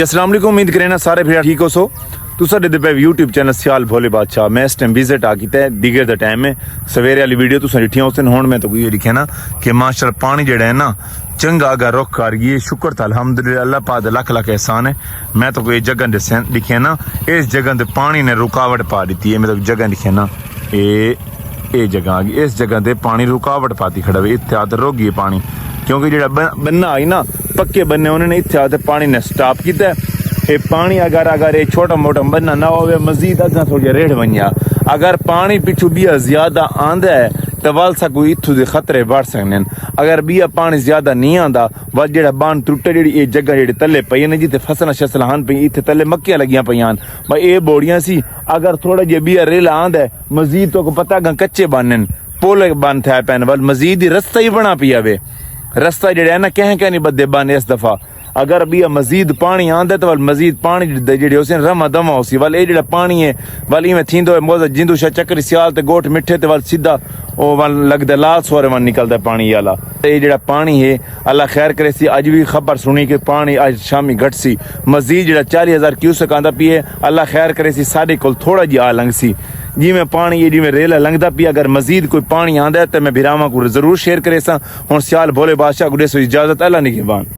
अस्सलाम वालेकुम, उम्मीद करें ना सारे फिर ठीक हो सो। तुसा दे पे यूट्यूब चैनल सियाल भोले बादशाह मैं इस टाइम विजिट आ कीता है दिगर दा टाइम है सवेरे वाली वीडियो तुसा दिखियां उस दिन हुण मैं तो ये लिखिया ना कि माशाअल्लाह पानी जेड़ा है ना चंगा अगर रुख कर गई शुक्र था अल्हम्दुलिल्लाह अल्लाह पाक दा लख लख एहसान है। मैं तो कोई जगह दस्या लिखिया ना इस जगह ते पानी ने रुकावट पा दी है। मतलब जगह लिखिया ना ये जगह आ गई, इस जगह ते पानी रुकावट पाती खड़ा हुई इत्थे आदर रोक गई पानी क्योंकि जेड़ा बन्ना आई ना पक्के बन्ने उन्होंने इत्थे आते पानी ने स्टॉप किया। ये पानी अगर ये छोटा मोटा बन्ना ना हो मजीद अगर थोड़ी रेड़ बनिया अगर पानी पिछू बिया ज्यादा आंदा है तो वल सकू इत्थू दे खतरे बढ़ सकने। अगर बिया पानी ज्यादा नहीं आंदा वल जेड़ा बन टुटे जेड़ी ये जगह जेड़ी तले पई ने जिते फसलां शसलां हन पई इत्थे तले मक्कियां लगियां पईयां भाई ये बोड़ियां सी अगर थोड़ा जे बिया रेला आंदा है मजीद तो पता गा कच्चे बनन पोले बन थे पैन वल मजीद ही रस्ता ही बना पिया वे रस्ता जेड़ा है ना कह नहीं बदे बन इस दफा अगर भी मजीद पानी आंदा तो वल मजीद पानी जेड़े उसे रमा दमा उसी वल ये जेड़ा पानी है वल इवें थींदो है मोजा जिंदू शा चक्कर सियाल ते गोठ मिठे ते वल सीधा ओ वल लगदा लाल सोरे वन निकलदा पानी वाला। ये जेड़ा पानी है अल्लाह खैर करे सी अज भी खबर सुनी कि पानी आज शामी घट सी मजीद जेड़ा 40,000 क्यूसेक आंदा पी है अल्लाह खैर करे सी साडे कोल थोड़ा जी आ लंघ सी जिमें पानी ये जिमें रेला लंघदा पी अगर मजीद कोई पानी आंदा है तो मैं बिरामा को जरूर शेयर करे सा। हुण सियाल भोले बादशाह को देसो इजाजत अल्लाह निगहबान।